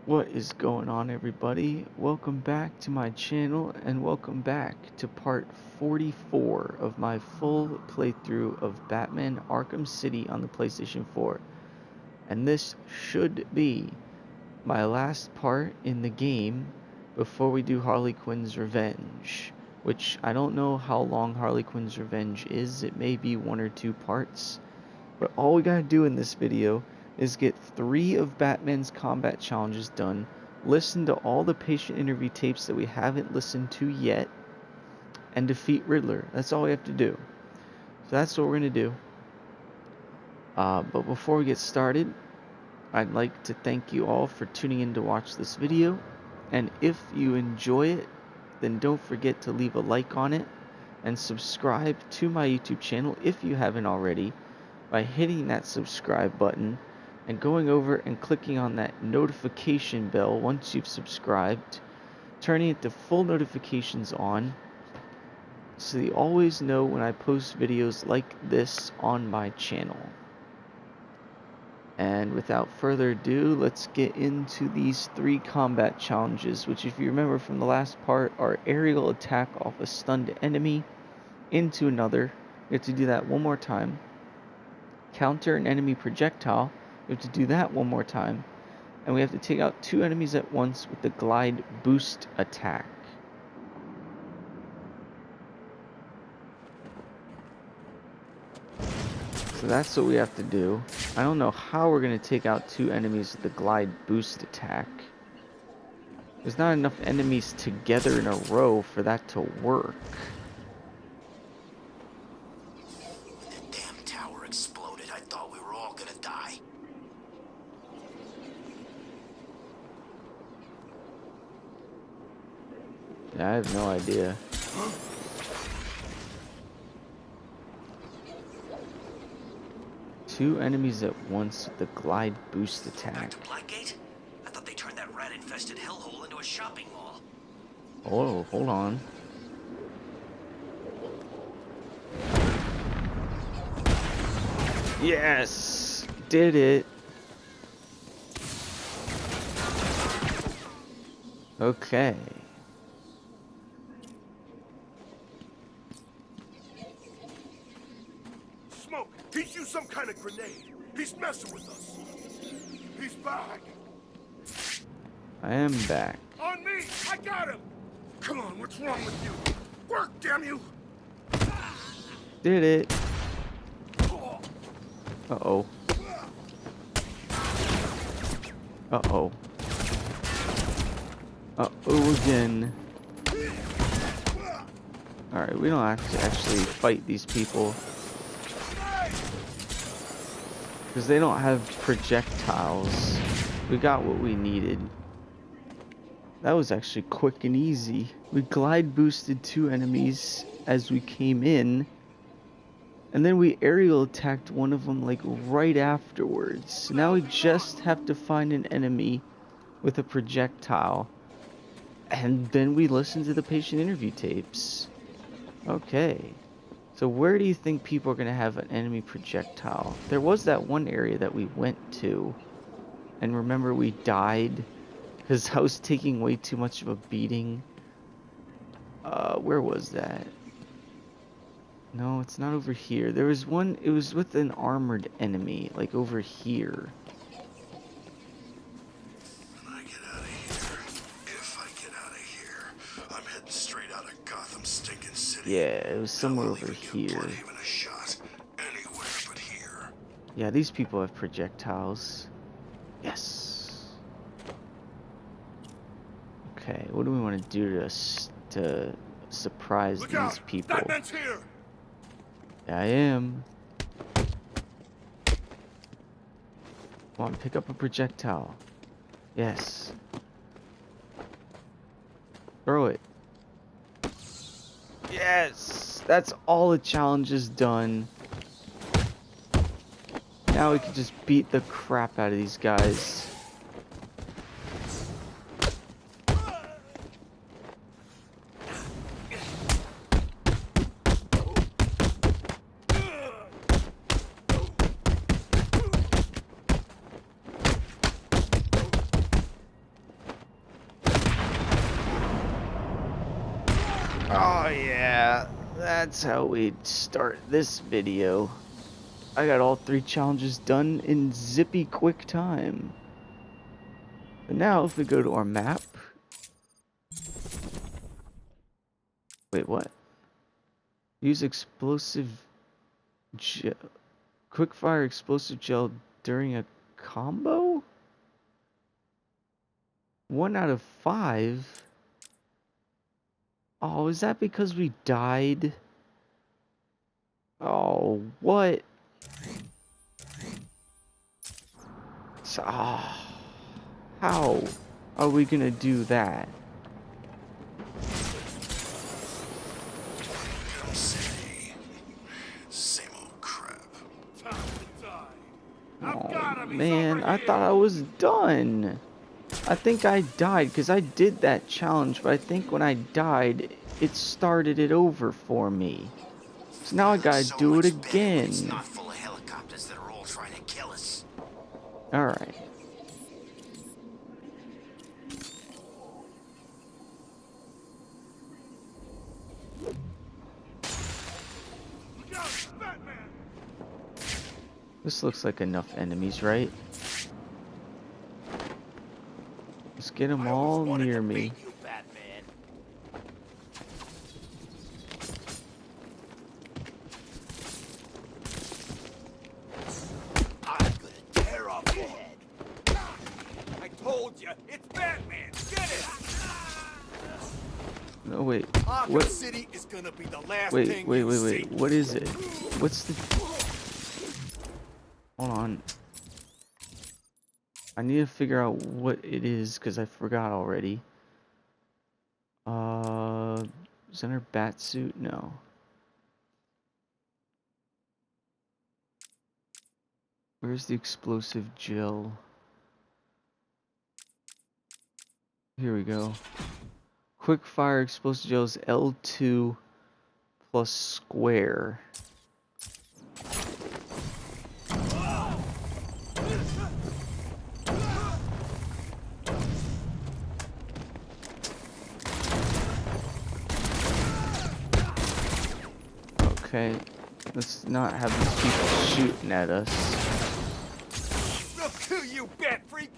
What is going on, everybody? Welcome back to my channel and welcome back to part 44 of my full playthrough of Batman Arkham City on the PlayStation 4. And this should be my last part in the game before we do Harley Quinn's Revenge, which I don't know how long Harley Quinn's Revenge is. It may be 1 or 2 parts, but all we gotta do in this video is get 3 of Batman's combat challenges done, listen to all the patient interview tapes that we haven't listened to yet, and defeat Riddler. That's all we have to do. So that's what we're going to do. But before we get started, I'd like to thank you all for tuning in to watch this video. And if you enjoy it, then don't forget to leave a like on it and subscribe to my YouTube channel if you haven't already by hitting that subscribe button and going over and clicking on that notification bell once you've subscribed, turning it to full notifications on so you always know when I post videos like this on my channel. And without further ado, let's get into these 3 combat challenges, which, if you remember from the last part, are aerial attack off a stunned enemy into another. You have to do that one more time. Counter an enemy projectile. We have to do that one more time. And we have to take out 2 enemies at once with the glide boost attack. So that's what we have to do. I don't know how we're going to take out 2 enemies with the glide boost attack. There's not enough enemies together in a row for that to work. Yeah, I have no idea. Two enemies at once with the glide boost attack. Back to Blackgate? I thought they turned that rat-infested hellhole into a shopping mall. Oh, hold on. Yes! Did it! Okay. Smoke, he's used some kind of grenade. He's messing with us. He's back. I am back. On me! I got him! Come on, what's wrong with you? Work, damn you! Did it. Uh-oh. Uh-oh. Uh-oh again. Alright, we don't have to actually fight these people, because they don't have projectiles. We got what we needed. That was actually quick and easy. We glide boosted 2 enemies as we came in, and then we aerial attacked one of them like right afterwards. So now we just have to find an enemy with a projectile, and then we listen to the patient interview tapes. Okay. So where do you think people are going to have an enemy projectile? There was that one area that we went to, and remember we died because I was taking way too much of a beating. Where was that? No, it's not over here. There was one, it was with an armored enemy, like over here. When I get out of here, if I get out of here, I'm heading straight out of Gotham stinking city. Yeah, it was somewhere over here. Even a shot anywhere but here. Yeah, these people have projectiles. Yes. Okay, what do we want to do to surprise Look these out! people? Batman's here! Yeah, I am. Come on, pick up a projectile. Yes. Throw it. Yes! That's all the challenges done. Now we can just beat the crap out of these guys. Oh yeah, that's how we start this video. I got all 3 challenges done in zippy quick time. But now if we go to our map. Wait, what? Use explosive gel. Quickfire explosive gel during a combo? 1 out of 5? Oh, is that because we died? Oh, what? How are we gonna do that? Arkham City. Same old crap. Time to die. I've Oh gotta be man, over I here. thought I was done. I think I died because I did that challenge, but I think when I died, it started it over for me. So now I gotta So do it much better when it's again. not full of helicopters that are all trying to kill us. Alright. Look out, Batman! This looks like enough enemies, right? Let's get them I always all wanted near to me. beat you, Batman. I'm gonna tear off your head. I told you, it's Batman. Get it? No, wait. Arkham What? City is gonna be the last Wait, thing wait, you wait, see. wait. What is it? What's the... Hold on. I need to figure out what it is because I forgot already. Is that her bat suit? No. Where's the explosive gel? Here we go. Quick fire explosive gel is L2 plus square. Okay, let's not have these people shooting at us. They'll kill you, Bat Freak.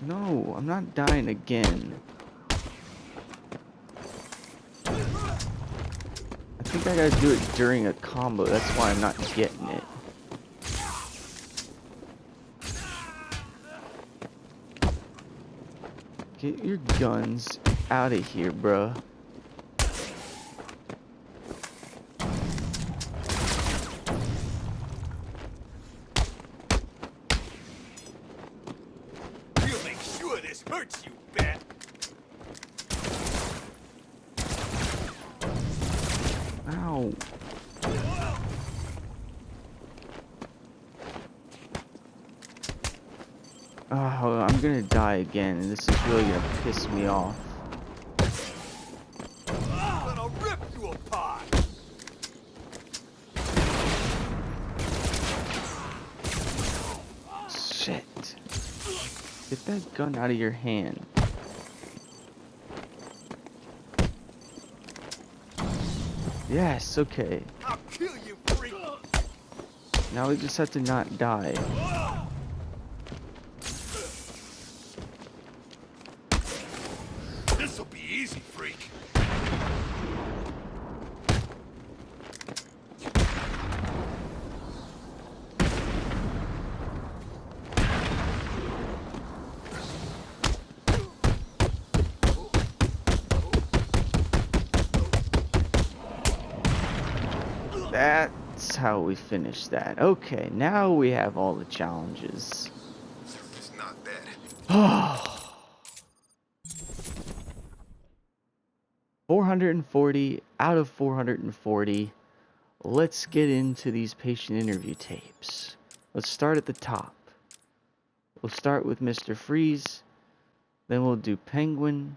No, I'm not dying again. I think I gotta do it during a combo, that's why I'm not getting it. Get your guns out of here, bruh. We'll make sure this hurts you, Bat. Ow. Oh, I'm gonna die again, and this is really gonna piss me off. I'm gonna rip you apart. Shit. Get that gun out of your hand. Yes, okay. I'll kill you, freak. Now we just have to not die. This'll be easy, freak. That's how we finish that. Okay, now we have all the challenges. It's not bad. Oh. 440 out of 440. Let's get into these patient interview tapes. Let's start at the top. We'll start with Mr. Freeze. Then we'll do Penguin.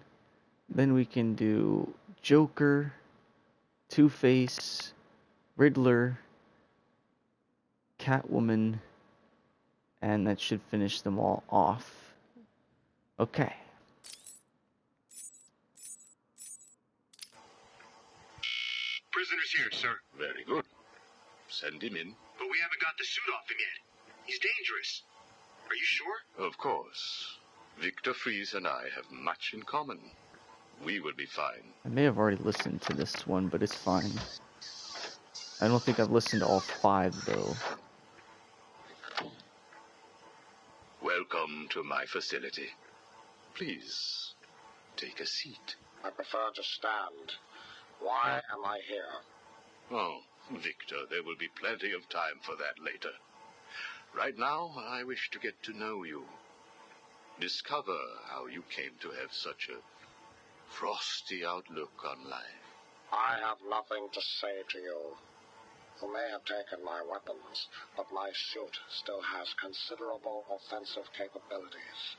Then we can do Joker, Two-Face, Riddler, Catwoman, and that should finish them all off. Okay. Prisoner's here, sir. Very good. Send him in. But we haven't got the suit off him yet. He's dangerous. Are you sure? Of course. Victor Fries and I have much in common. We will be fine. I may have already listened to this one, but it's fine. I don't think I've listened to all 5, though. Welcome to my facility. Please, take a seat. I prefer to stand. Why am I here? Oh, Victor, there will be plenty of time for that later. Right now, I wish to get to know you. Discover how you came to have such a frosty outlook on life. I have nothing to say to you. You may have taken my weapons, but my suit still has considerable offensive capabilities.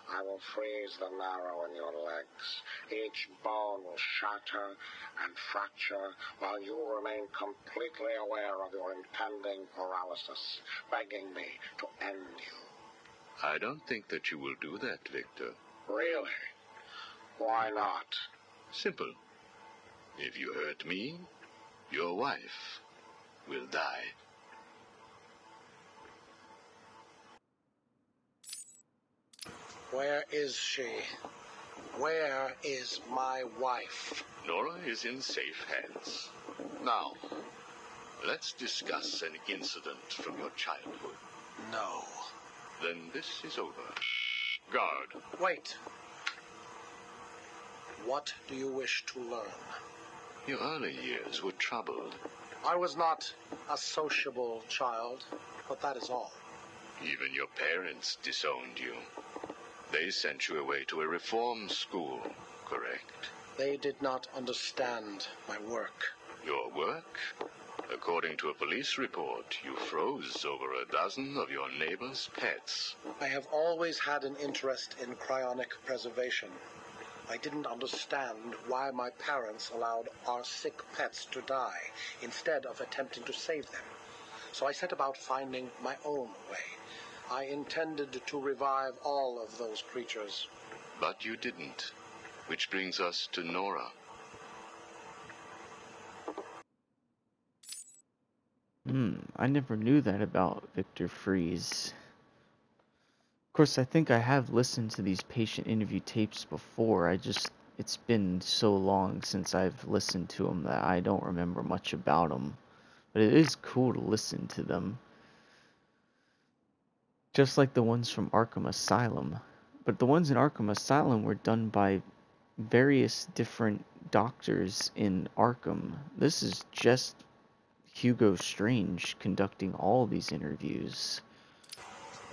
I will freeze the marrow in your legs. Each bone will shatter and fracture while you remain completely aware of your impending paralysis, begging me to end you. I don't think that you will do that, Victor. Really? Why not? Simple. If you hurt me, your wife will die. Where is she? Where is my wife? Nora is in safe hands. Now, let's discuss an incident from your childhood. No. Then this is over. Guard. Wait. What do you wish to learn? Your early years were troubled. I was not a sociable child, but that is all. Even your parents disowned you. They sent you away to a reform school, correct? They did not understand my work. Your work? According to a police report, you froze over a dozen of your neighbor's pets. I have always had an interest in cryonic preservation. I didn't understand why my parents allowed our sick pets to die instead of attempting to save them. So I set about finding my own way. I intended to revive all of those creatures. But you didn't. Which brings us to Nora. I never knew that about Victor Fries. Of course, I think I have listened to these patient interview tapes before. It's been so long since I've listened to them that I don't remember much about them. But it is cool to listen to them. Just like the ones from Arkham Asylum. But the ones in Arkham Asylum were done by various different doctors in Arkham. This is just Hugo Strange conducting all these interviews.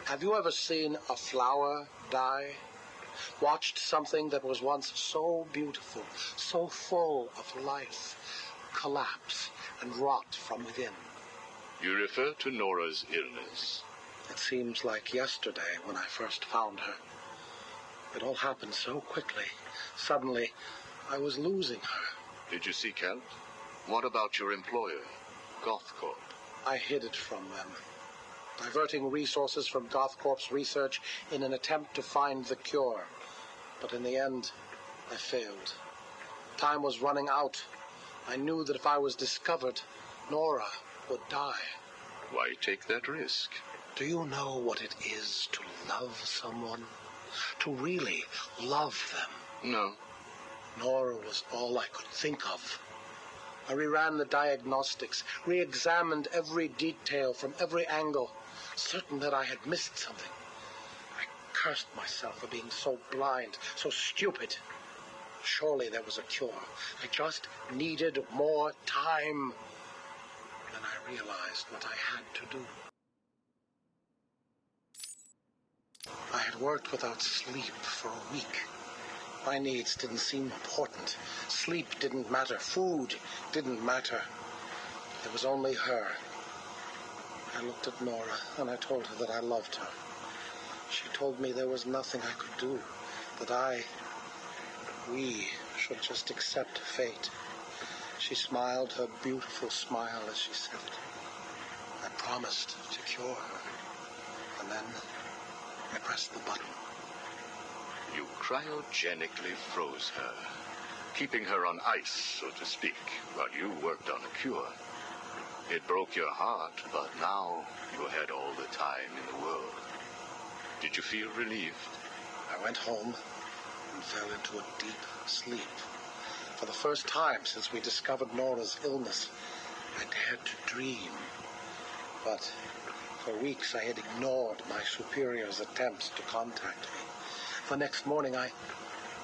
Have you ever seen a flower die? Watched something that was once so beautiful, so full of life, collapse and rot from within? You refer to Nora's illness. It seems like yesterday when I first found her. It all happened so quickly. Suddenly, I was losing her. Did you seek help? What about your employer, GothCorp? I hid it from them, diverting resources from GothCorp's research in an attempt to find the cure. But in the end, I failed. Time was running out. I knew that if I was discovered, Nora would die. Why take that risk? Do you know what it is to love someone? To really love them? No. Nora was all I could think of. I reran the diagnostics, re-examined every detail from every angle, certain that I had missed something. I cursed myself for being so blind, so stupid. Surely there was a cure. I just needed more time. Then I realized what I had to do. I had worked without sleep for a week. My needs didn't seem important. Sleep didn't matter. Food didn't matter. There was only her. I looked at Nora and I told her that I loved her. She told me there was nothing I could do, that we should just accept fate. She smiled her beautiful smile as she said it. I promised to cure her. And then I pressed the button. You cryogenically froze her, keeping her on ice, so to speak, while you worked on a cure. It broke your heart, but now you had all the time in the world. Did you feel relieved? I went home and fell into a deep sleep. For the first time since we discovered Nora's illness, I dared to dream. But for weeks I had ignored my superior's attempts to contact me. The next morning I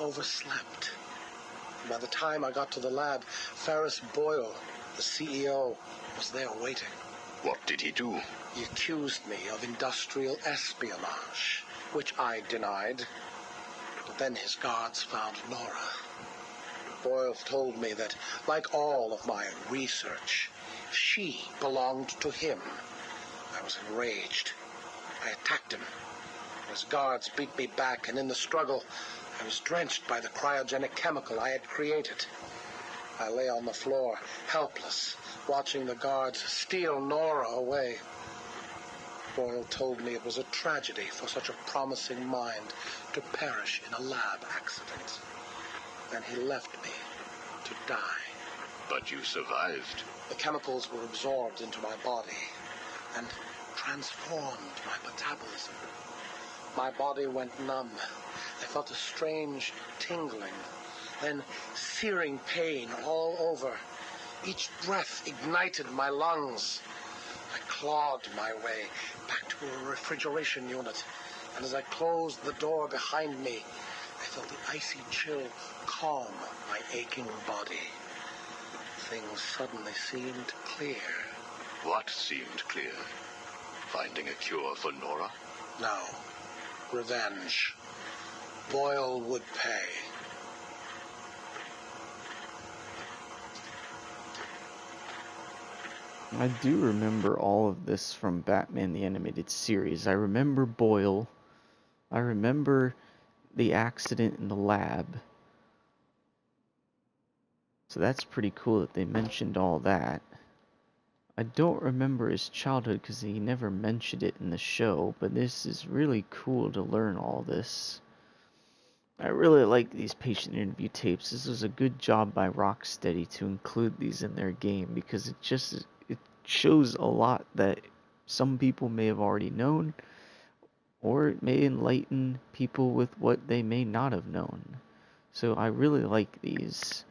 overslept. By the time I got to the lab, Ferris Boyle, the CEO, was there waiting. What did he do? He accused me of industrial espionage, which I denied. But then his guards found Nora. Boyle told me that, like all of my research, she belonged to him. I was enraged. I attacked him. His guards beat me back, and in the struggle, I was drenched by the cryogenic chemical I had created. I lay on the floor, helpless, watching the guards steal Nora away. Boyle told me it was a tragedy for such a promising mind to perish in a lab accident. Then he left me to die. But you survived. The chemicals were absorbed into my body and transformed my metabolism. My body went numb. I felt a strange tingling, then searing pain all over. Each breath ignited my lungs. I clawed my way back to a refrigeration unit, and as I closed the door behind me, I felt the icy chill calm my aching body. Things suddenly seemed clear. What seemed clear? Finding a cure for Nora? No. Revenge. Boyle would pay. I do remember all of this from Batman the Animated Series. I remember Boyle. I remember the accident in the lab. So that's pretty cool that they mentioned all that. I don't remember his childhood because he never mentioned it in the show, but this is really cool to learn all this. I really like these patient interview tapes. This was a good job by Rocksteady to include these in their game because it shows a lot that some people may have already known, or it may enlighten people with what they may not have known. So I really like these.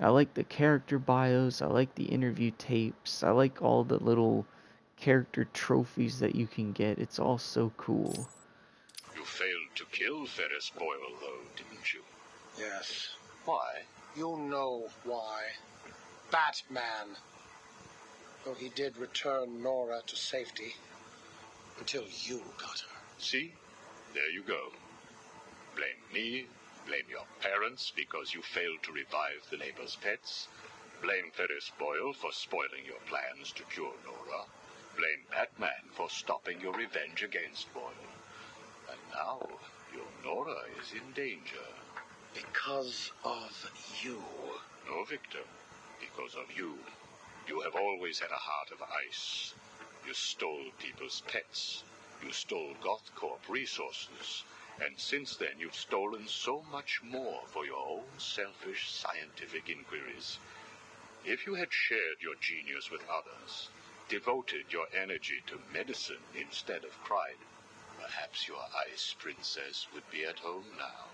I like the character bios, I like the interview tapes, I like all the little character trophies that you can get. It's all so cool. You failed to kill Ferris Boyle, though, didn't you? Yes. Why? You know why. Batman. Though he did return Nora to safety, until you got her. See? There you go. Blame me. Blame your parents because you failed to revive the neighbor's pets. Blame Ferris Boyle for spoiling your plans to cure Nora. Blame Batman for stopping your revenge against Boyle. And now, your Nora is in danger. Because of you. No, Victor. Because of you. You have always had a heart of ice. You stole people's pets. You stole GothCorp resources. And since then, you've stolen so much more for your own selfish scientific inquiries. If you had shared your genius with others, devoted your energy to medicine instead of crime, perhaps your ice princess would be at home now,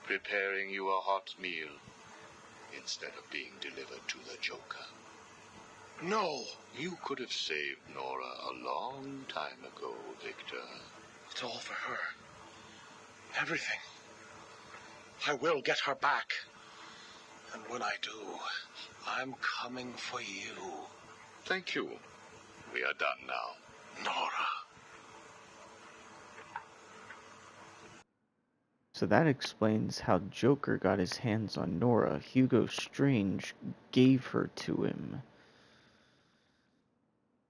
preparing you a hot meal instead of being delivered to the Joker. No! You could have saved Nora a long time ago, Victor. It's all for her. Everything. I will get her back. And when I do, I'm coming for you. Thank you. We are done now. Nora. So that explains how Joker got his hands on Nora. Hugo Strange gave her to him.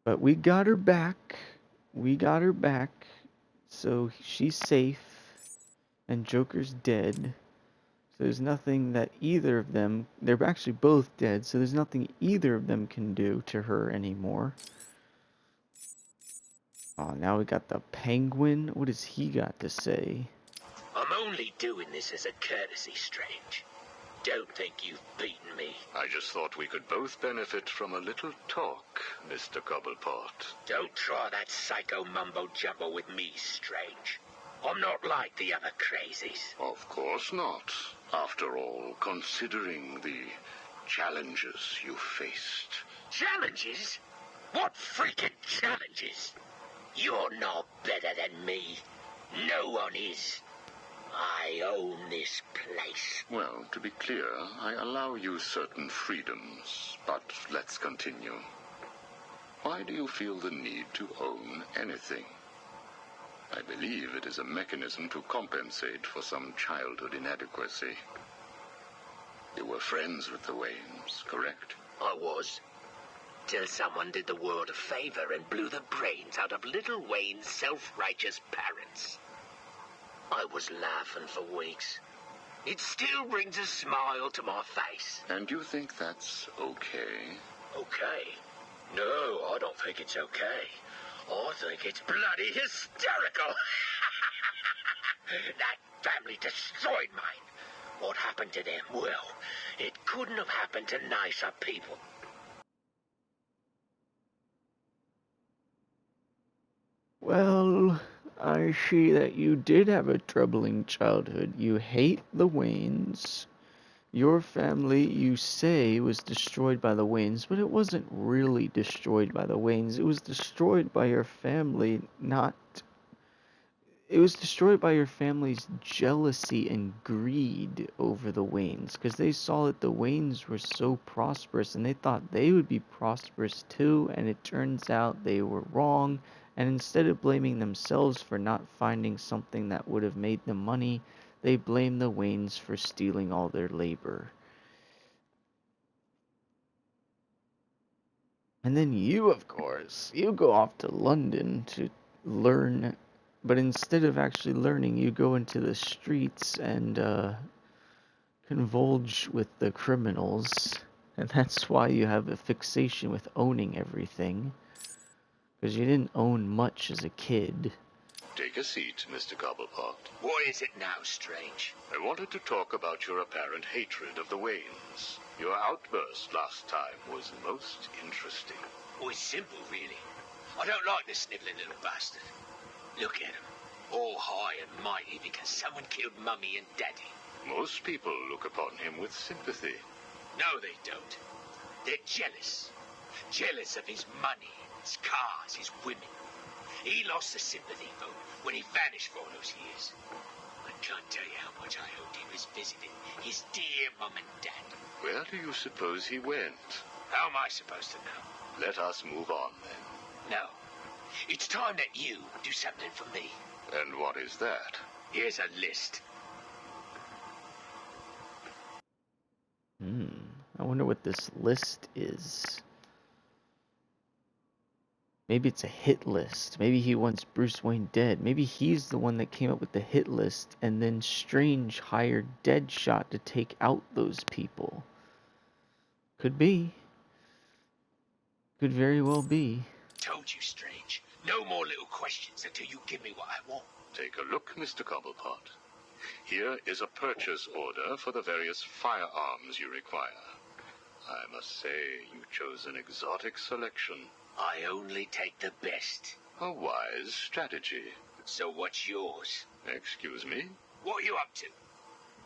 But we got her back. So she's safe. And Joker's dead. So there's nothing that either of them... They're actually both dead, so there's nothing either of them can do to her anymore. Oh, now we got the Penguin. What does he got to say? I'm only doing this as a courtesy, Strange. Don't think you've beaten me. I just thought we could both benefit from a little talk, Mr. Cobblepot. Don't try that psycho mumbo-jumbo with me, Strange. I'm not like the other crazies. Of course not. After all, considering the challenges you faced. Challenges? What freaking challenges? You're no better than me. No one is. I own this place. Well, to be clear, I allow you certain freedoms, but let's continue. Why do you feel the need to own anything? I believe it is a mechanism to compensate for some childhood inadequacy. You were friends with the Waynes, correct? I was. Till someone did the world a favor and blew the brains out of little Wayne's self-righteous parents. I was laughing for weeks. It still brings a smile to my face. And you think that's okay? Okay? No, I don't think it's okay. I think it's bloody hysterical. That family destroyed mine. What happened to them? Well, it couldn't have happened to nicer people. Well, I see that you did have a troubling childhood. You hate the Waynes. Your family, you say, was destroyed by the Waynes, but it wasn't really destroyed by the Waynes. It was destroyed by your family, It was destroyed by your family's jealousy and greed over the Waynes, because they saw that the Waynes were so prosperous, and they thought they would be prosperous too, and it turns out they were wrong. And instead of blaming themselves for not finding something that would have made them money, they blame the Waynes for stealing all their labor. And then you, of course, you go off to London to learn, but instead of actually learning, you go into the streets and convulge with the criminals. And that's why you have a fixation with owning everything. Because you didn't own much as a kid. Take a seat, Mr. Cobblepot. What is it now, Strange? I wanted to talk about your apparent hatred of the Waynes. Your outburst last time was most interesting. Oh, it's simple, really. I don't like the snivelling little bastard. Look at him, all high and mighty because someone killed Mummy and Daddy. Most people look upon him with sympathy. No, they don't. They're jealous. Jealous of his money, his cars, his women. He lost the sympathy vote when he vanished for all those years. I can't tell you how much I hoped he was visiting his dear Mum and Dad. Where do you suppose he went? How am I supposed to know? Let us move on, then. No. It's time that you do something for me. And what is that? Here's a list. I wonder what this list is. Maybe it's a hit list. Maybe he wants Bruce Wayne dead. Maybe he's the one that came up with the hit list, and then Strange hired Deadshot to take out those people. Could be. Could very well be. Told you, Strange. No more little questions until you give me what I want. Take a look, Mr. Cobblepot. Here is a purchase order for the various firearms you require. I must say, you chose an exotic selection. I only take the best. A wise strategy. So what's yours? Excuse me? What are you up to?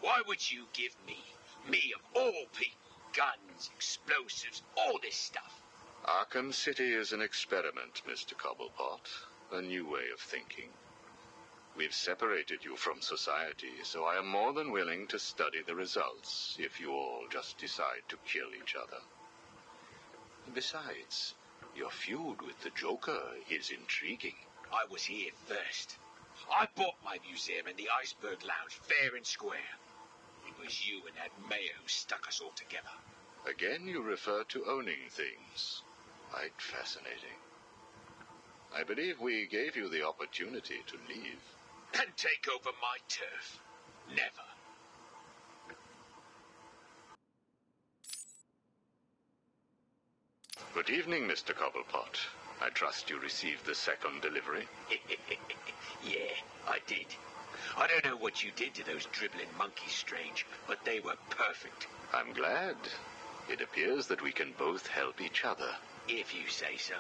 Why would you give me of all people, guns, explosives, all this stuff? Arkham City is an experiment, Mr. Cobblepot. A new way of thinking. We've separated you from society, so I am more than willing to study the results if you all just decide to kill each other. Besides, your feud with the Joker is intriguing. I was here first. I bought my museum in the Iceberg Lounge fair and square. It was you and that Mayo who stuck us all together. Again, you refer to owning things. Quite fascinating. I believe we gave you the opportunity to leave. And take over my turf. Never. Good evening, Mr. Cobblepot. I trust you received the second delivery. Yeah, I did. I don't know what you did to those dribbling monkeys, Strange, but they were perfect. I'm glad. It appears that we can both help each other. If you say so.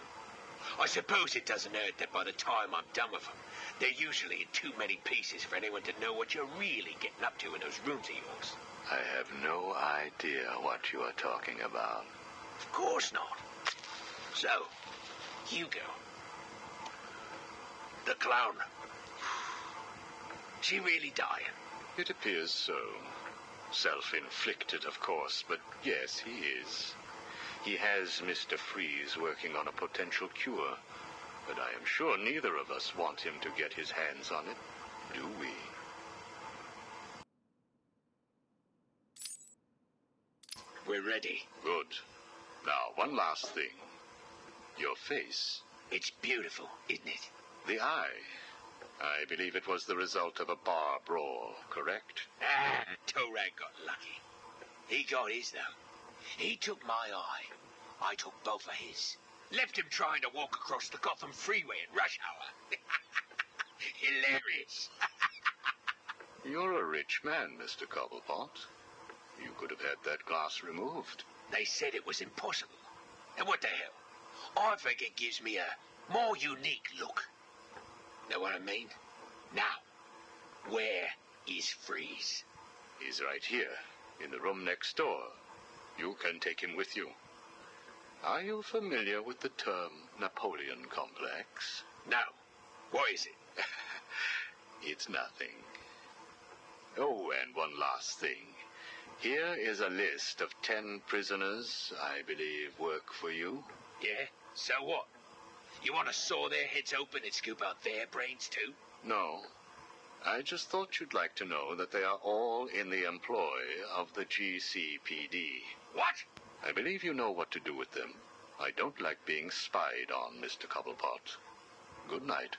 I suppose it doesn't hurt that by the time I'm done with them, they're usually in too many pieces for anyone to know what you're really getting up to in those rooms of yours. I have no idea what you are talking about. Of course not. So, Hugo. The clown. She really dying? It appears so. Self-inflicted, of course, but yes, he is. He has Mr. Freeze working on a potential cure, but I am sure neither of us want him to get his hands on it, do we? We're ready. Good. Now, one last thing. Your face. It's beautiful, isn't it? The eye. I believe it was the result of a bar brawl, correct? Ah, Torag got lucky. He got his, though. He took my eye. I took both of his. Left him trying to walk across the Gotham freeway in rush hour. Hilarious. You're a rich man, Mr. Cobblepot. You could have had that glass removed. They said it was impossible. And what the hell? I think it gives me a more unique look. Know what I mean? Now, where is Freeze? He's right here, in the room next door. You can take him with you. Are you familiar with the term Napoleon complex? No. What is it? It's nothing. Oh, and one last thing. Here is a list of 10 prisoners I believe work for you. Yeah? So what? You want to saw their heads open and scoop out their brains too? No. I just thought you'd like to know that they are all in the employ of the GCPD. What? I believe you know what to do with them. I don't like being spied on, Mr. Cobblepot. Good night.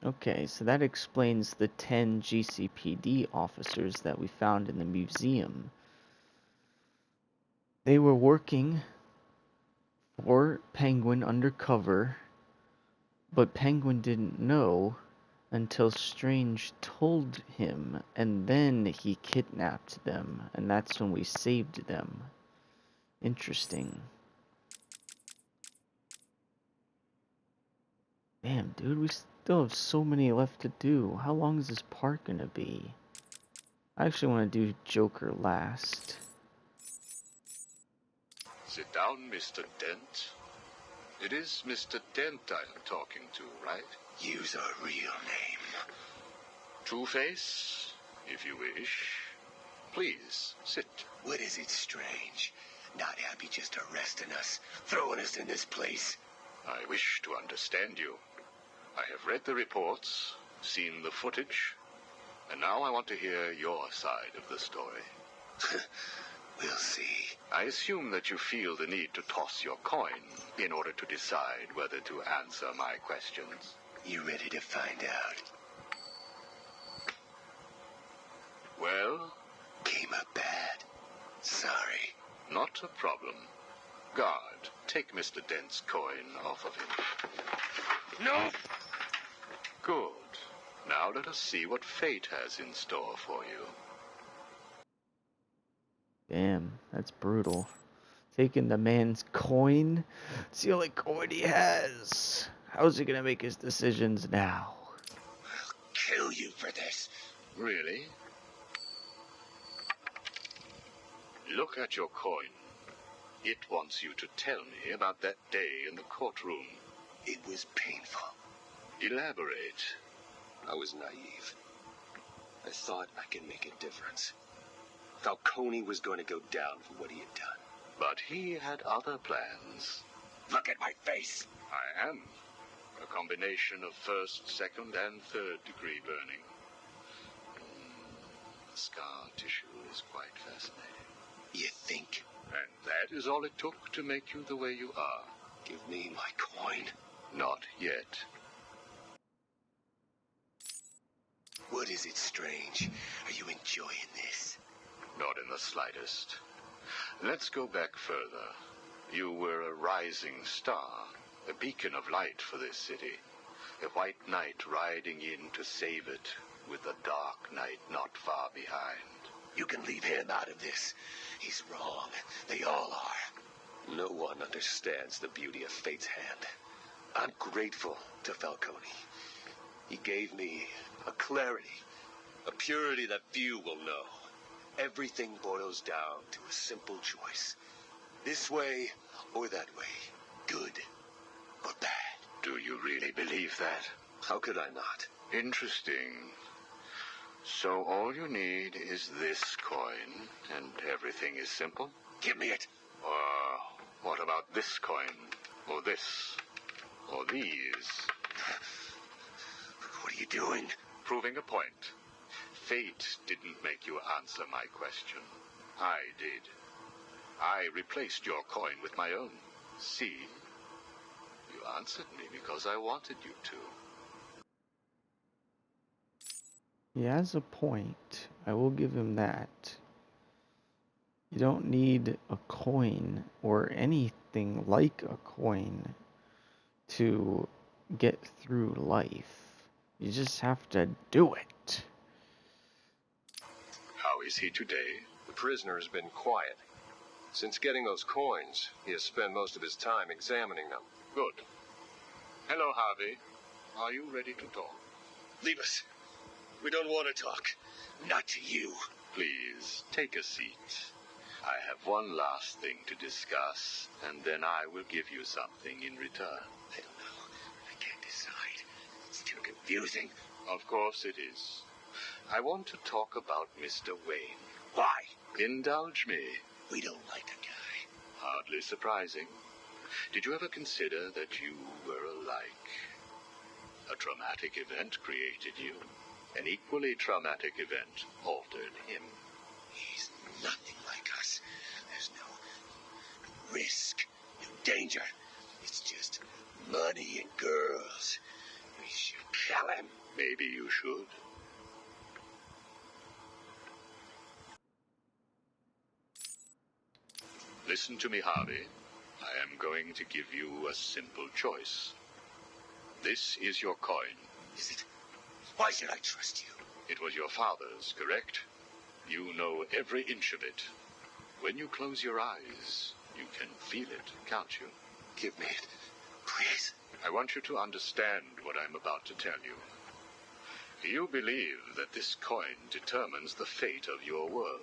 Okay, so that explains the 10 GCPD officers that we found in the museum. They were working for Penguin undercover, but Penguin didn't know until Strange told him, and then he kidnapped them, and that's when we saved them. Interesting. Damn, dude, we still have so many left to do. How long is this part gonna be? I actually want to do Joker last. Sit down, Mr. Dent. It is Mr. Dent I am talking to, right? Use a real name. Two-Face, if you wish. Please, sit. What is it, Strange? Not happy just arresting us, throwing us in this place? I wish to understand you. I have read the reports, seen the footage, and now I want to hear your side of the story. We'll see. I assume that you feel the need to toss your coin in order to decide whether to answer my questions. You ready to find out? Well? Came up bad. Sorry. Not a problem. Guard, take Mr. Dent's coin off of him. No! Good. Now let us see what fate has in store for you. Damn, that's brutal. Taking the man's coin? It's the only coin he has. How's he gonna make his decisions now? I'll kill you for this. Really? Look at your coin. It wants you to tell me about that day in the courtroom. It was painful. Elaborate. I was naive. I thought I could make a difference. Falcone was going to go down for what he had done. But he had other plans. Look at my face. I am. A combination of first, second, and third degree burning. The scar tissue is quite fascinating. You think? And that is all it took to make you the way you are. Give me my coin. Not yet. What is it, Strange? Are you enjoying this? Not in the slightest. Let's go back further. You were a rising star, a beacon of light for this city. A white knight riding in to save it, with a dark knight not far behind. You can leave him out of this. He's wrong. They all are. No one understands the beauty of fate's hand. I'm grateful to Falcone. He gave me a clarity, a purity that few will know. Everything boils down to a simple choice. This way or that way. Good or bad. Do you really believe that? How could I not? Interesting. So all you need is this coin, and everything is simple? Give me it. Or what about this coin? Or this? Or these? What are you doing? Proving a point. Fate didn't make you answer my question. I did. I replaced your coin with my own. See? You answered me because I wanted you to. He has a point. I will give him that. You don't need a coin or anything like a coin to get through life. You just have to do it. How is he today? The prisoner has been quiet. Since getting those coins, he has spent most of his time examining them. Good. Hello, Harvey. Are you ready to talk? Leave us. We don't want to talk. Not to you. Please, take a seat. I have one last thing to discuss, and then I will give you something in return. I don't know. I can't decide. It's too confusing. Of course it is. I want to talk about Mr. Wayne. Why? Indulge me. We don't like the guy. Hardly surprising. Did you ever consider that you were alike? A traumatic event created you. An equally traumatic event altered him. He's nothing like us. There's no risk, no danger. It's just money and girls. We should kill him. Maybe you should. Listen to me, Harvey. I am going to give you a simple choice. This is your coin. Is it? Why should I trust you? It was your father's, correct? You know every inch of it. When you close your eyes, you can feel it, can't you? Give me it, please. I want you to understand what I'm about to tell you. You believe that this coin determines the fate of your world.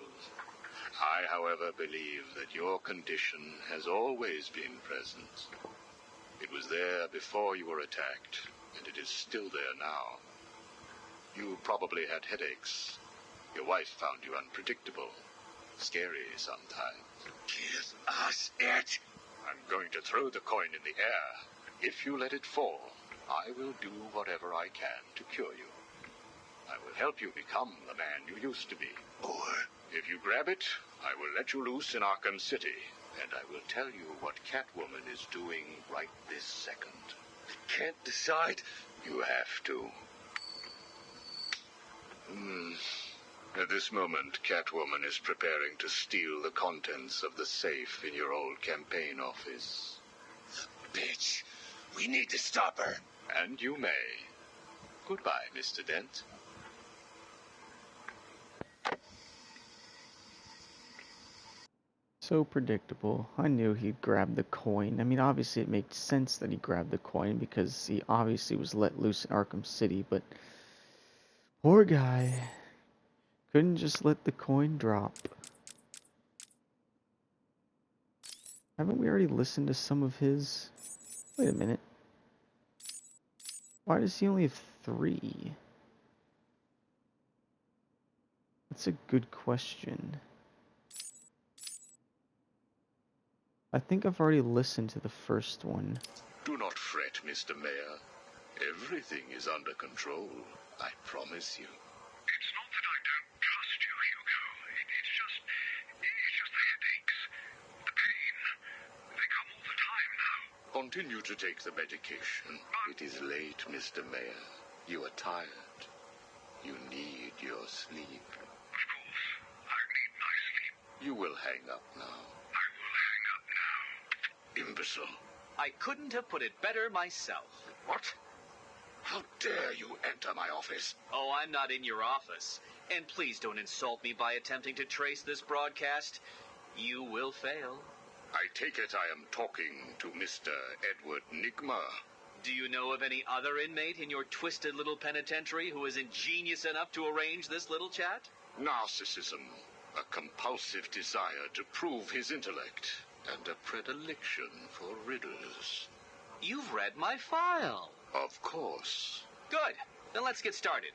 I, however, believe that your condition has always been present. It was there before you were attacked, and it is still there now. You probably had headaches. Your wife found you unpredictable, scary sometimes. Give us it. I'm going to throw the coin in the air. If you let it fall, I will do whatever I can to cure you. I will help you become the man you used to be. Or if you grab it, I will let you loose in Arkham City, and I will tell you what Catwoman is doing right this second. I can't decide. You have to. At this moment, Catwoman is preparing to steal the contents of the safe in your old campaign office. Bitch, we need to stop her. And you may. Goodbye, Mr. Dent. So predictable. I knew he'd grab the coin. I mean, obviously it makes sense that he grabbed the coin because he obviously was let loose in Arkham City, but poor guy couldn't just let the coin drop. Haven't we already listened to some of his? Wait a minute. Why does he only have 3? That's a good question. I think I've already listened to the first one. Do not fret, Mr. Mayor. Everything is under control, I promise you. It's not that I don't trust you, Hugo. It's just the headaches. The pain. They come all the time now. Continue to take the medication. It is late, Mr. Mayor. You are tired. You need your sleep. Of course, I need my sleep. You will hang up now. I will hang up now. Imbecile. I couldn't have put it better myself. What? How dare you enter my office? Oh, I'm not in your office. And please don't insult me by attempting to trace this broadcast. You will fail. I take it I am talking to Mr. Edward Nigma. Do you know of any other inmate in your twisted little penitentiary who is ingenious enough to arrange this little chat? Narcissism, a compulsive desire to prove his intellect, and a predilection for riddles. You've read my file. Of course. Good. Then let's get started.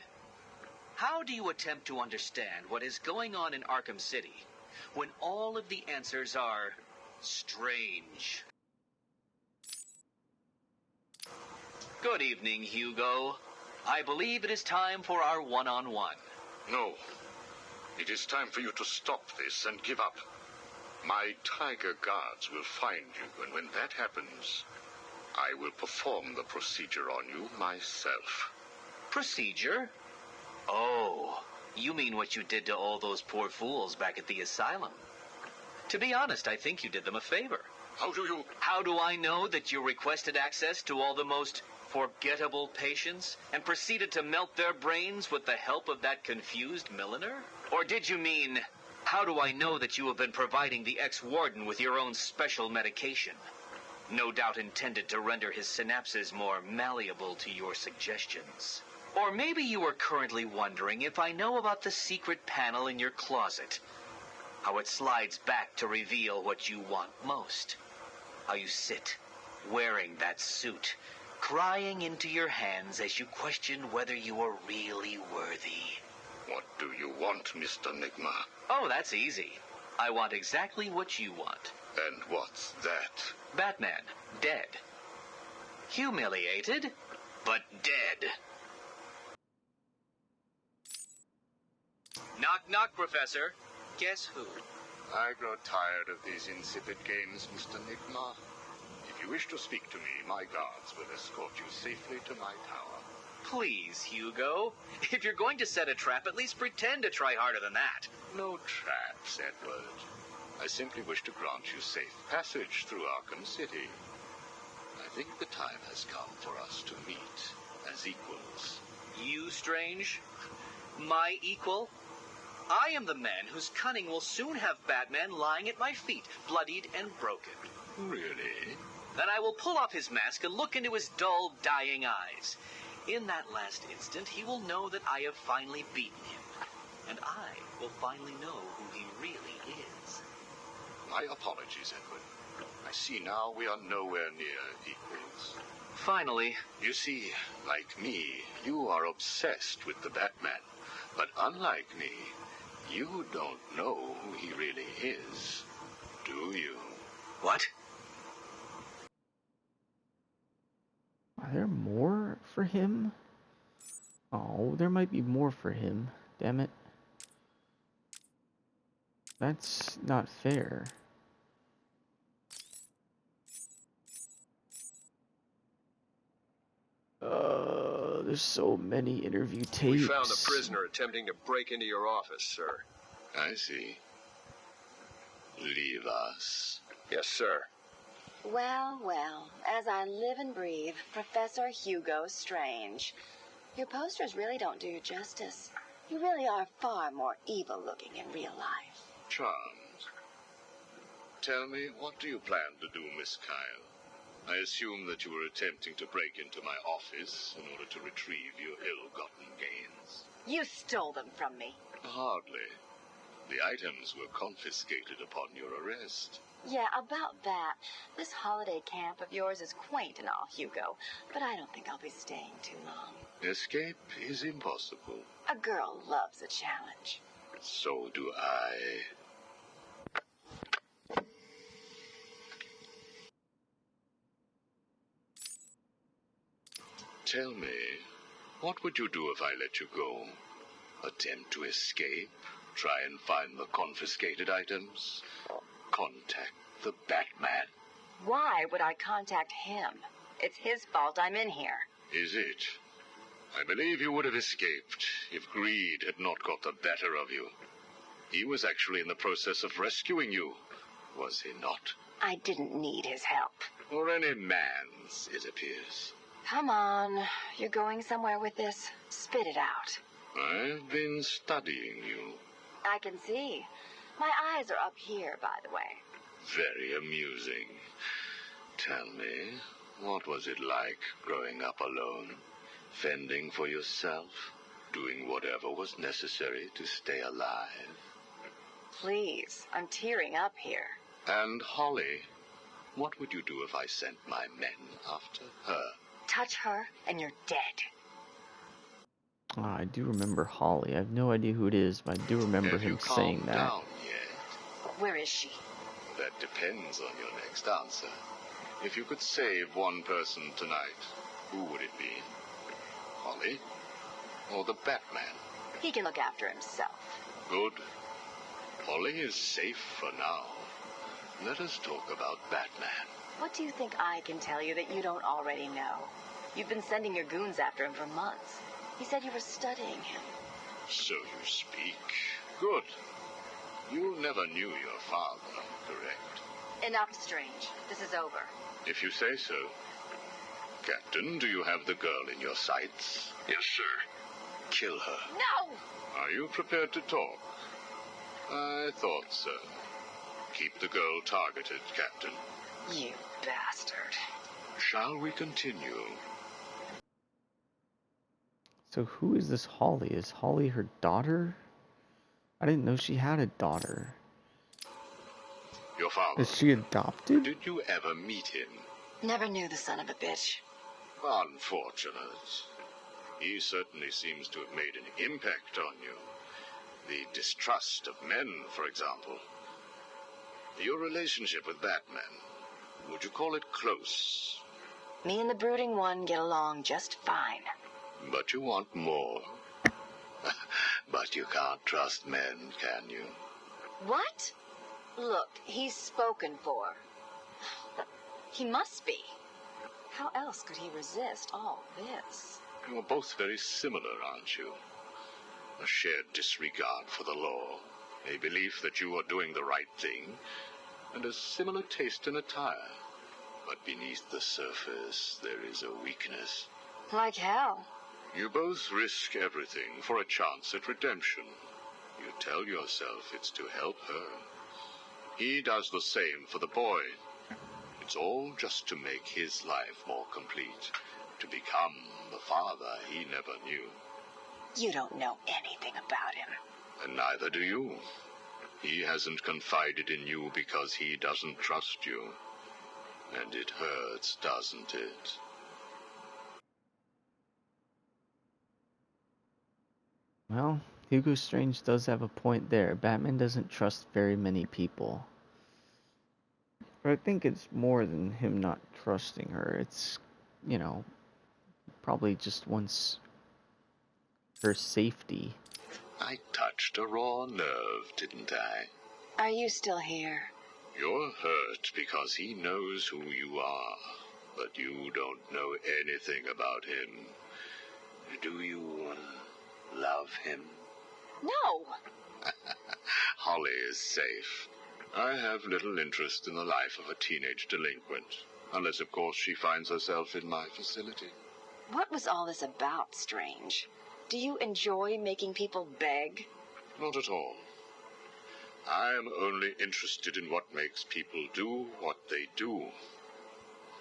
How do you attempt to understand what is going on in Arkham City when all of the answers are strange? Good evening, Hugo. I believe it is time for our one-on-one. No. It is time for you to stop this and give up. My tiger guards will find you, and when that happens, I will perform the procedure on you myself. Procedure? Oh, you mean what you did to all those poor fools back at the asylum. To be honest, I think you did them a favor. How do I know that you requested access to all the most forgettable patients and proceeded to melt their brains with the help of that confused milliner? Or did you mean, how do I know that you have been providing the ex-warden with your own special medication? No doubt intended to render his synapses more malleable to your suggestions. Or maybe you are currently wondering if I know about the secret panel in your closet. How it slides back to reveal what you want most. How you sit, wearing that suit, crying into your hands as you question whether you are really worthy. What do you want, Mr. Nigma? Oh, that's easy. I want exactly what you want. And what's that? Batman, dead. Humiliated, but dead. Knock, knock, Professor. Guess who? I grow tired of these insipid games, Mr. Nigma. If you wish to speak to me, my guards will escort you safely to my tower. Please, Hugo. If you're going to set a trap, at least pretend to try harder than that. No traps, Edward. I simply wish to grant you safe passage through Arkham City. I think the time has come for us to meet as equals. You, Strange? My equal? I am the man whose cunning will soon have Batman lying at my feet, bloodied and broken. Really? Then I will pull off his mask and look into his dull, dying eyes. In that last instant, he will know that I have finally beaten him. And I will finally know who he really is. My apologies, Edward. I see now we are nowhere near equals. Finally. You see, like me, you are obsessed with the Batman. But unlike me, you don't know who he really is, do you? What? Are there more for him? Oh, there might be more for him. Damn it. That's not fair. There's so many interview tapes. We found a prisoner attempting to break into your office, sir. I see. Leave us. Yes, sir. Well, well, as I live and breathe, Professor Hugo Strange. Your posters really don't do you justice. You really are far more evil-looking in real life. Charmed. Tell me, what do you plan to do, Miss Kyle? I assume that you were attempting to break into my office in order to retrieve your ill-gotten gains. You stole them from me. Hardly. The items were confiscated upon your arrest. Yeah, about that. This holiday camp of yours is quaint and all, Hugo, but I don't think I'll be staying too long. Escape is impossible. A girl loves a challenge. So do I. Tell me, what would you do if I let you go? Attempt to escape? Try and find the confiscated items? Contact the Batman? Why would I contact him? It's his fault I'm in here. Is it? I believe you would have escaped if greed had not got the better of you. He was actually in the process of rescuing you, was he not? I didn't need his help. Or any man's, it appears. Come on. You're going somewhere with this. Spit it out. I've been studying you. I can see. My eyes are up here, by the way. Very amusing. Tell me, what was it like growing up alone? Fending for yourself? Doing whatever was necessary to stay alive? Please, I'm tearing up here. And Holly, what would you do if I sent my men after her? Touch her, and you're dead. I do remember Holly. I have no idea who it is, but I do remember him saying that. Have you calmed down yet? Where is she? That depends on your next answer. If you could save one person tonight, who would it be? Holly? Or the Batman? He can look after himself. Good. Holly is safe for now. Let us talk about Batman. What do you think I can tell you that you don't already know? You've been sending your goons after him for months. He said you were studying him. So you speak. Good. You never knew your father, correct? Enough, Strange. This is over. If you say so. Captain, do you have the girl in your sights? Yes, sir. Kill her. No! Are you prepared to talk? I thought so. Keep the girl targeted, Captain. You bastard. Shall we continue? So who is this Holly? Is Holly her daughter? I didn't know she had a daughter. Your father. Is she adopted? Did you ever meet him? Never knew the son of a bitch. Unfortunate. He certainly seems to have made an impact on you. The distrust of men, for example. Your relationship with Batman, would you call it close? Me and the Brooding One get along just fine. But you want more. But you can't trust men, can you? What? Look, he's spoken for. He must be. How else could he resist all this? You're both very similar, aren't you? A shared disregard for the law, a belief that you are doing the right thing, and a similar taste in attire. But beneath the surface, there is a weakness. Like hell. You both risk everything for a chance at redemption. You tell yourself it's to help her. He does the same for the boy. It's all just to make his life more complete, to become the father he never knew. You don't know anything about him. And neither do you. He hasn't confided in you because he doesn't trust you. And it hurts, doesn't it? Well, Hugo Strange does have a point there. Batman doesn't trust very many people. But I think it's more than him not trusting her. It's, you know, probably just wants her safety. I touched a raw nerve, didn't I? Are you still here? You're hurt because he knows who you are, but you don't know anything about him. Do you love him? No! Holly is safe. I have little interest in the life of a teenage delinquent, unless, of course, she finds herself in my facility. What was all this about, Strange? Do you enjoy making people beg? Not at all. I am only interested in what makes people do what they do.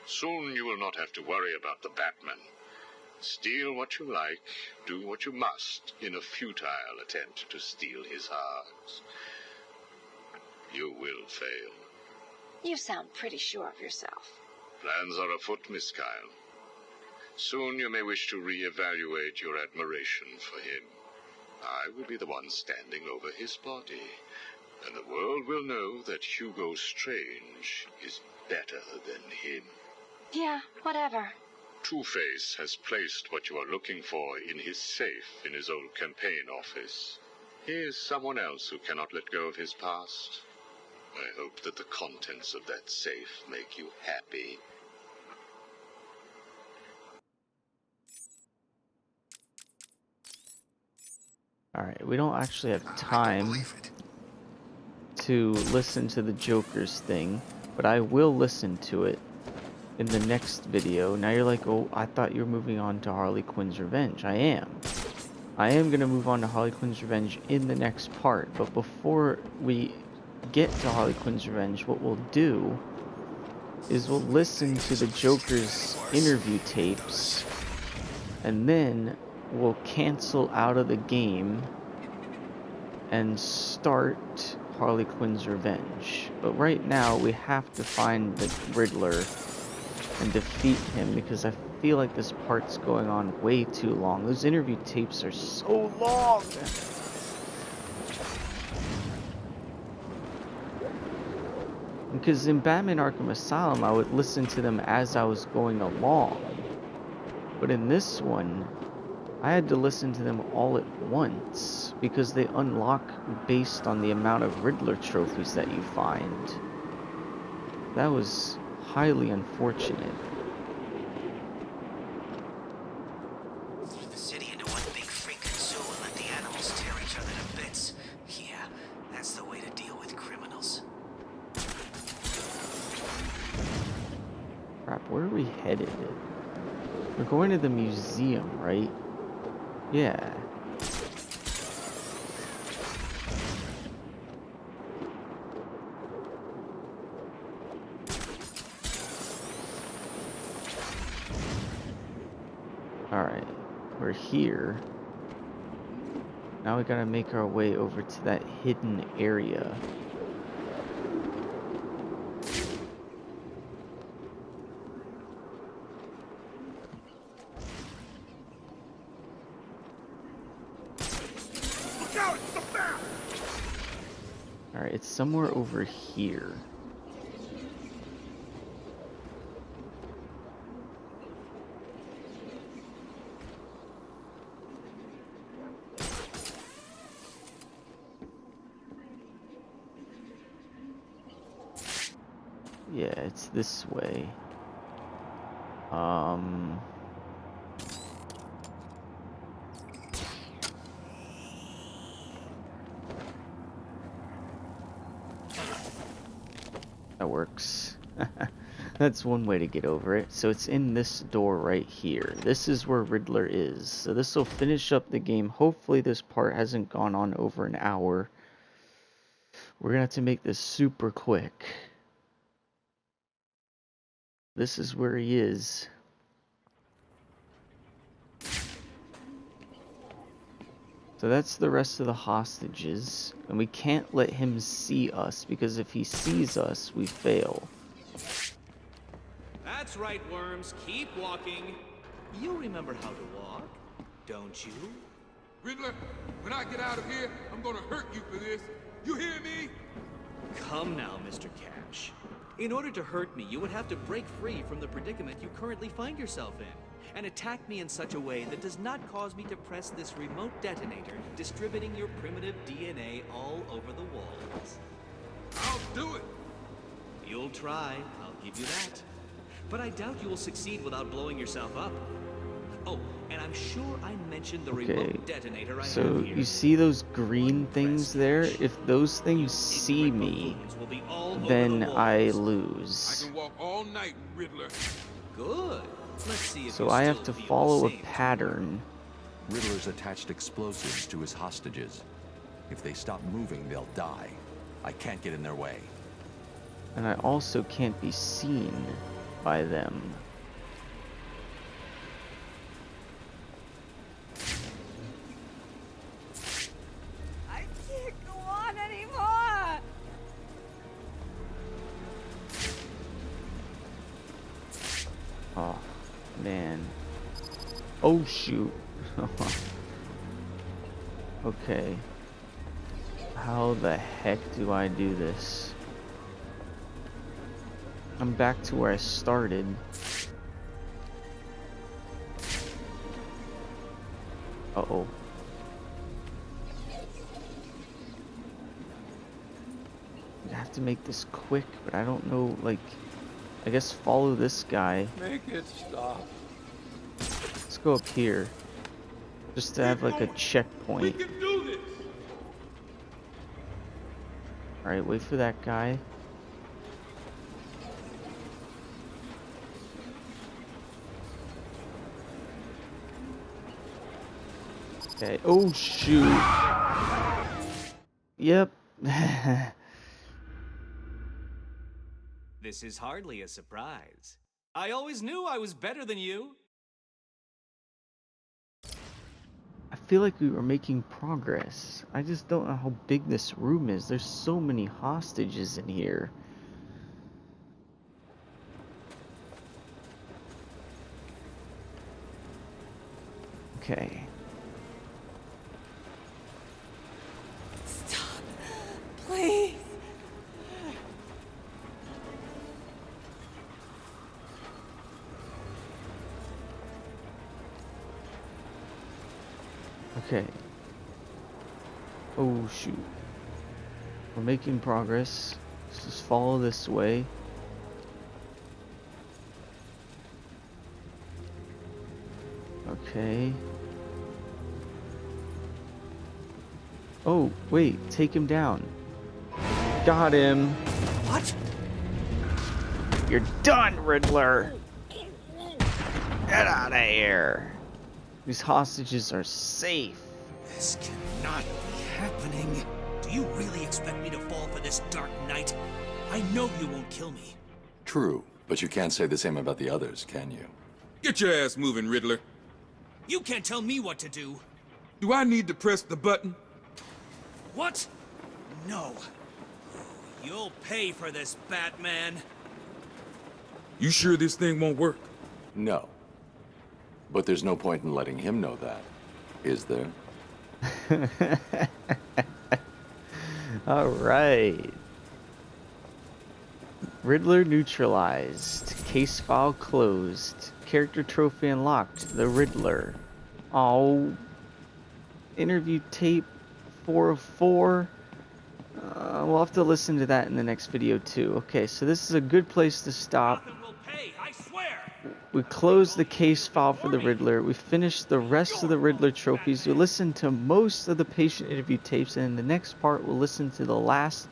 Soon you will not have to worry about the Batman. Steal what you like, do what you must, in a futile attempt to steal his heart. You will fail. You sound pretty sure of yourself. Plans are afoot, Miss Kyle. Soon you may wish to reevaluate your admiration for him. I will be the one standing over his body, and the world will know that Hugo Strange is better than him. Yeah, whatever. Two-Face has placed what you are looking for in his safe in his old campaign office. He is someone else who cannot let go of his past. I hope that the contents of that safe make you happy. Alright, we don't actually have time to listen to the Joker's thing, but I will listen to it in the next video. Now you're like, oh, I thought you were moving on to Harley Quinn's Revenge. I am going to move on to Harley Quinn's Revenge in the next part, but before we get to Harley Quinn's Revenge, what we'll do is we'll listen to the Joker's interview tapes, and then we'll cancel out of the game and start Harley Quinn's Revenge. But right now we have to find the Riddler and defeat him, because I feel like this part's going on way too long. Those interview tapes are so long. Because in Batman Arkham Asylum, I would listen to them as I was going along. But in this one, I had to listen to them all at once, because they unlock based on the amount of Riddler trophies that you find. That was highly unfortunate. Turn the city into one big freaking zoo and let the animals tear each other to bits. Yeah, that's the way to deal with criminals. Crap, where are we headed? We're going to the museum, right? Yeah. Alright, we're here. Now we gotta make our way over to that hidden area. Alright, it's somewhere over here. Yeah, it's this way. That works. That's one way to get over it. So it's in this door right here. This is where Riddler is. So this will finish up the game. Hopefully this part hasn't gone on over an hour. We're gonna have to make this super quick. This is where he is. So that's the rest of the hostages, and we can't let him see us, because if he sees us, we fail. That's right, Worms. Keep walking. You remember how to walk, don't you? Riddler, when I get out of here, I'm gonna hurt you for this. You hear me? Come now, Mr. Cash. In order to hurt me, you would have to break free from the predicament you currently find yourself in, and attack me in such a way that does not cause me to press this remote detonator, distributing your primitive DNA all over the walls. I'll do it. You'll try, I'll give you that. But I doubt you will succeed without blowing yourself up. Oh, and I'm sure I mentioned the remote detonator I have here. You see those green things there? If those things see me, then I lose. I can walk all night, Riddler. Good. Let's see if so I have to follow a pattern. Riddler's attached explosives to his hostages. If they stop moving, they'll die. I can't get in their way. And I also can't be seen by them. I can't go on anymore. Oh, man. Oh, shoot. Okay. How the heck do I do this? I'm back to where I started. Uh-oh. I have to make this quick, but I don't know, like... I guess follow this guy. Make it stop. Let's go up here. Just to have like a checkpoint. We can do this. Alright, wait for that guy. Okay. Oh, shoot. Yep. This is hardly a surprise. I always knew I was better than you. I feel like we were making progress. I just don't know how big this room is. There's so many hostages in here. Okay. Stop. Please. Okay. Oh, shoot. We're making progress. Let's just follow this way. Okay. Oh, wait. Take him down. Got him. What? You're done, Riddler. Get out of here. These hostages are safe. This cannot be happening. Do you really expect me to fall for this dark night? I know you won't kill me. True, but you can't say the same about the others, can you? Get your ass moving, Riddler. You can't tell me what to do. Do I need to press the button? What? No. You'll pay for this, Batman. You sure this thing won't work? No. But there's no point in letting him know that, is there? All right. Riddler neutralized. Case file closed. Character trophy unlocked. The Riddler. Oh. Interview tape 404. We'll have to listen to that in the next video too. Okay, so this is a good place to stop. We closed the case file for the Riddler. We finished the rest of the Riddler trophies. We listened to most of the patient interview tapes, and in the next part we'll listen to the last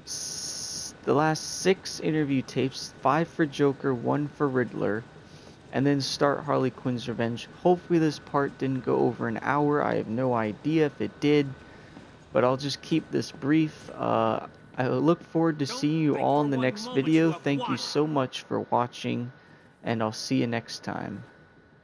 6 interview tapes, 5 for Joker, 1 for Riddler, and then start Harley Quinn's Revenge. Hopefully this part didn't go over an hour. I have no idea if it did, but I'll just keep this brief. I look forward to seeing you all in the next video. Thank you so much for watching, and I'll see you next time.